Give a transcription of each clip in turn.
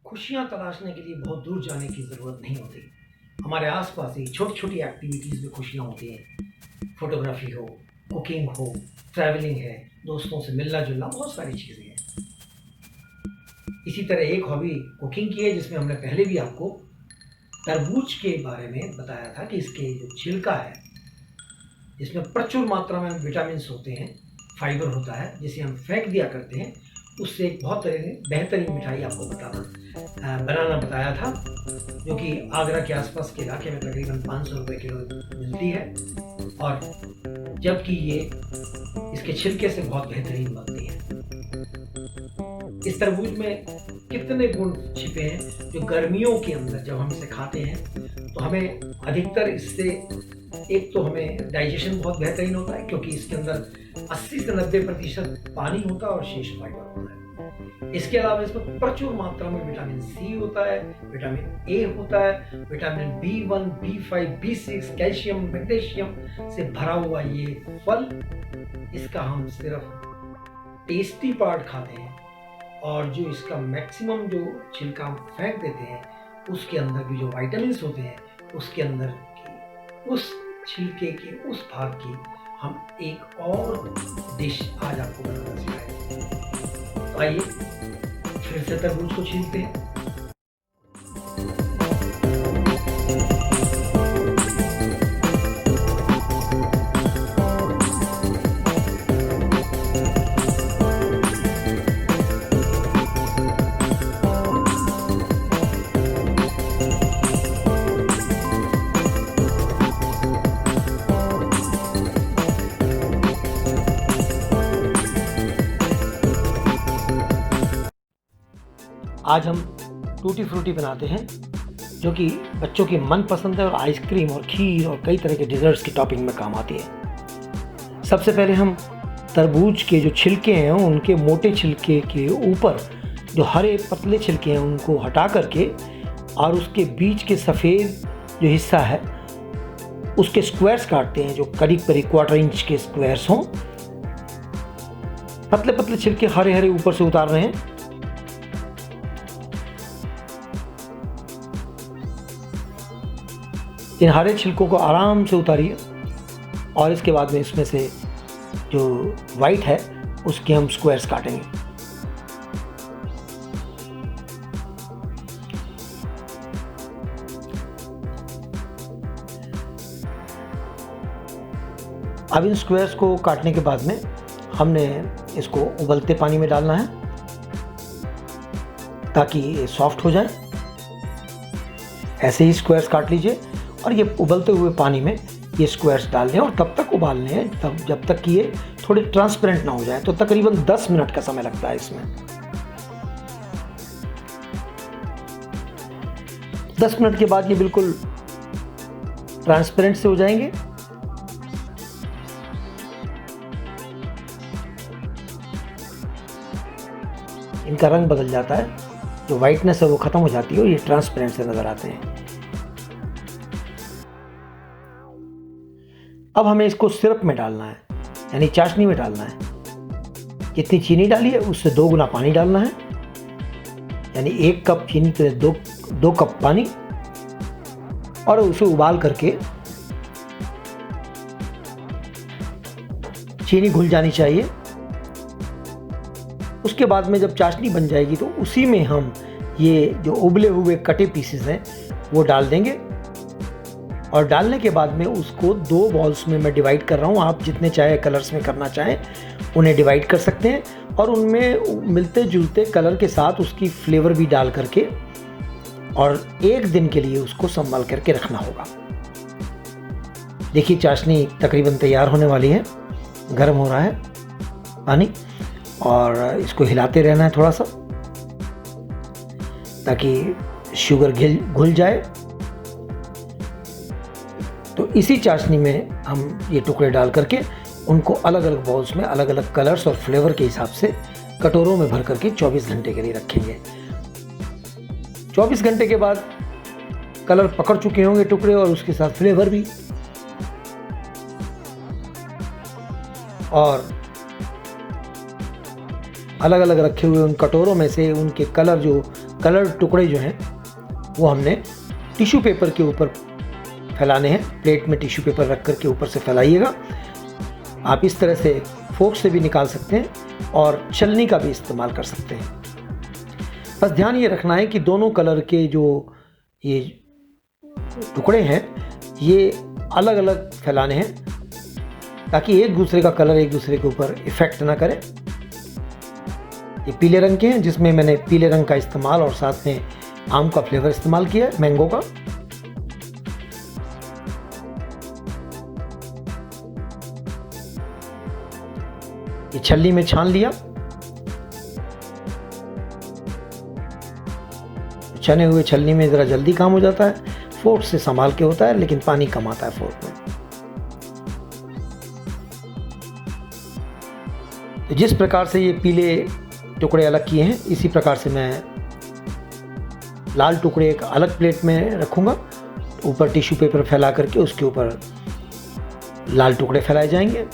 खुशियाँ तलाशने के लिए बहुत दूर जाने की ज़रूरत नहीं होती। हमारे आसपास ही छोटी-छोटी एक्टिविटीज़ में खुशियाँ होती हैं। फ़ोटोग्राफ़ी हो, कुकिंग हो, ट्रैवलिंग है, दोस्तों से मिलना-जुलना, बहुत सारी चीज़ें हैं। इसी तरह एक हॉबी कुकिंग की है, जिसमें हमने पहले भी आपको तरबूज के बारे में बताया था कि इसके जो छिलका है, इसमें प्रचुर मात्रा में विटामिन्स होते हैं, फाइबर होता है, जिसे हम फेंक दिया करते हैं। उससे एक बहुत बेहतरीन मिठाई आपको बनाना बताया था, जो कि आगरा के आसपास के इलाके में तकरीबन 500 रुपये किलो मिलती है, और जबकि ये इसके छिलके से बहुत बेहतरीन बनती है। इस तरबूज में कितने गुण छिपे हैं, जो गर्मियों के अंदर जब हम इसे खाते हैं तो हमें अधिकतर इससे एक तो हमें डाइजेशन बहुत बेहतरीन होता है, क्योंकि इसके अंदर 80 से 90% पानी होता है और शेष फाइबर होता है। इसके अलावा इसमें प्रचुर मात्रा में विटामिन सी होता है, विटामिन ए होता है, vitamin B1, B5, B6, calcium, magnesium से भरा हुआ ये फल, इसका हम सिर्फ टेस्टी पार्ट खाते हैं, और जो इसका मैक्सिमम जो छिलका हम फेंक देते हैं, उसके अंदर भी जो विटामिन्स होते हैं, उसके अंदर की उस छिलके के उस भाग की हम एक और डिश आज आपको बनाना सिखाएंगे। तो आइए फिर से तरबूज को छीलते हैं। आज हम टूटी फ्रूटी बनाते हैं, जो कि बच्चों की मनपसंद है और आइसक्रीम और खीर और कई तरह के डिज़र्ट्स की टॉपिंग में काम आती है। सबसे पहले हम तरबूज के जो छिलके हैं, उनके मोटे छिलके के ऊपर जो हरे पतले छिलके हैं उनको हटा करके, और उसके बीच के सफ़ेद जो हिस्सा है उसके स्क्वायर्स काटते हैं, जो करीब करीब 1/4 इंच के स्क्वायर्स हों। पतले पतले छिलके हरे हरे ऊपर से उतार रहे हैं। इन हरे छिलकों को आराम से उतारिए, और इसके बाद में इसमें से जो वाइट है उसके हम स्क्वायर्स काटेंगे। अब इन स्क्वायर्स को काटने के बाद में हमने इसको उबलते पानी में डालना है, ताकि ये सॉफ्ट हो जाए। ऐसे ही स्क्वायर्स काट लीजिए, और ये उबलते हुए पानी में ये स्क्वायर्स डाल लें, और तब तक उबालने हैं तब जब तक कि ये थोड़े ट्रांसपेरेंट ना हो जाए। तो तकरीबन 10 मिनट का समय लगता है इसमें। 10 मिनट के बाद ये बिल्कुल ट्रांसपेरेंट से हो जाएंगे। इनका रंग बदल जाता है, जो वाइटनेस है वो ख़त्म हो जाती है, और ये ट्रांसपेरेंट से नज़र आते हैं। अब हमें इसको सिरप में डालना है, यानी चाशनी में डालना है। जितनी चीनी डाली है उससे 2 गुना पानी डालना है, यानी 1 कप चीनी तो 2 कप पानी, और उसे उबाल करके चीनी घुल जानी चाहिए। उसके बाद में जब चाशनी बन जाएगी तो उसी में हम ये जो उबले हुए कटे पीसेस हैं वो डाल देंगे, और डालने के बाद में उसको 2 बॉल्स में मैं डिवाइड कर रहा हूँ। आप जितने चाहे कलर्स में करना चाहें उन्हें डिवाइड कर सकते हैं, और उनमें मिलते जुलते कलर के साथ उसकी फ्लेवर भी डाल करके, और 1 दिन के लिए उसको संभाल करके रखना होगा। देखिए चाशनी तकरीबन तैयार होने वाली है, गर्म हो रहा है पानी, और इसको हिलाते रहना है थोड़ा सा, ताकि शुगर घुल जाए। तो इसी चाशनी में हम ये टुकड़े डाल करके उनको अलग अलग बॉल्स में अलग अलग कलर्स और फ्लेवर के हिसाब से कटोरों में भर करके 24 घंटे के लिए रखेंगे। 24 घंटे के बाद कलर पकड़ चुके होंगे टुकड़े, और उसके साथ फ्लेवर भी, और अलग अलग रखे हुए उन कटोरों में से उनके कलर जो कलर टुकड़े जो हैं वो हमने टिश्यू पेपर के ऊपर फैलाने हैं। प्लेट में टिश्यू पेपर रख कर के ऊपर से फैलाइएगा। आप इस तरह से फोर्क से भी निकाल सकते हैं और छलनी का भी इस्तेमाल कर सकते हैं। बस ध्यान ये रखना है कि दोनों कलर के जो ये टुकड़े हैं ये अलग अलग फैलाने हैं, ताकि एक दूसरे का कलर एक दूसरे के ऊपर इफ़ेक्ट ना करे। ये पीले रंग के हैं, जिसमें मैंने पीले रंग का इस्तेमाल और साथ में आम का फ्लेवर इस्तेमाल किया है, मैंगो का। ये छल्ली में छान लिया। छने हुए छलनी में ज़रा जल्दी काम हो जाता है, फोर्क से संभाल के होता है, लेकिन पानी कम आता है फोर्क में। तो जिस प्रकार से ये पीले टुकड़े अलग किए हैं, इसी प्रकार से मैं लाल टुकड़े एक अलग प्लेट में रखूँगा। ऊपर टिश्यू पेपर फैला करके उसके ऊपर लाल टुकड़े फैलाए जाएंगे।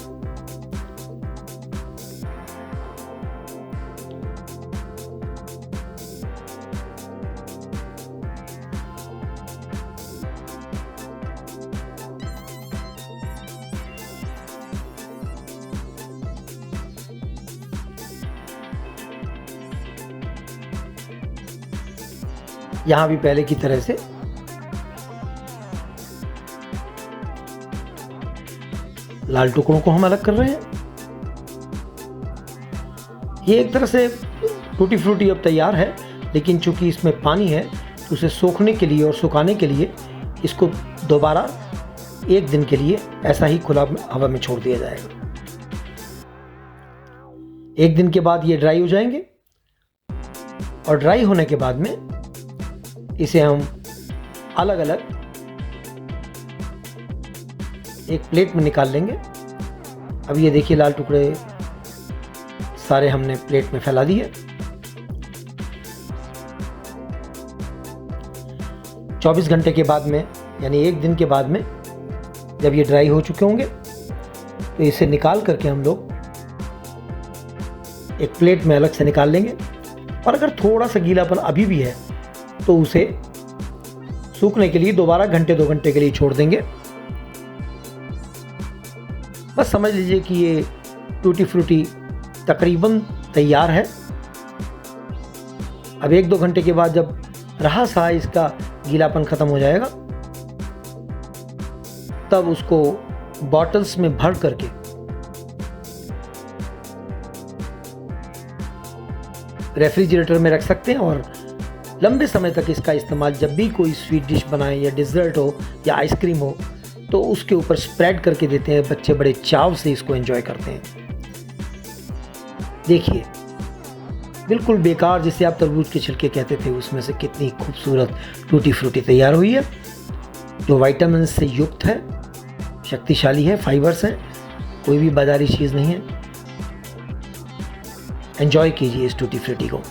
यहाँ भी पहले की तरह से लाल टुकड़ों को हम अलग कर रहे हैं। ये एक तरह से टूटी फ्रूटी अब तैयार है, लेकिन चूंकि इसमें पानी है तो उसे सोखने के लिए और सुखाने के लिए इसको दोबारा एक दिन के लिए ऐसा ही खुला हवा में छोड़ दिया जाएगा। एक दिन के बाद ये ड्राई हो जाएंगे और ड्राई होने के बाद में इसे हम अलग अलग एक प्लेट में निकाल लेंगे। अब ये देखिए लाल टुकड़े सारे हमने प्लेट में फैला दिए। 24 घंटे के बाद में, यानी एक दिन के बाद में, जब ये ड्राई हो चुके होंगे तो इसे निकाल करके हम लोग एक प्लेट में अलग से निकाल लेंगे। और अगर थोड़ा सा गीलापन अभी भी है तो उसे सूखने के लिए दोबारा घंटे 2 घंटे के लिए छोड़ देंगे। बस समझ लीजिए कि ये टूटी फ्रूटी तकरीबन तैयार है। अब 1-2 घंटे के बाद जब रहा सा इसका गीलापन ख़त्म हो जाएगा, तब उसको बॉटल्स में भर करके रेफ्रिजरेटर में रख सकते हैं और लंबे समय तक इसका इस्तेमाल, जब भी कोई स्वीट डिश बनाए या डिज़र्ट हो या आइसक्रीम हो, तो उसके ऊपर स्प्रेड करके देते हैं। बच्चे बड़े चाव से इसको एंजॉय करते हैं। देखिए, बिल्कुल बेकार जिसे आप तरबूज के छिलके कहते थे, उसमें से कितनी खूबसूरत टूटी फ्रूटी तैयार हुई है, जो विटामिन से युक्त है, शक्तिशाली है, फाइबर्स हैं, कोई भी बाजारी चीज़ नहीं है। एंजॉय कीजिए इस टूटी फ्रूटी को।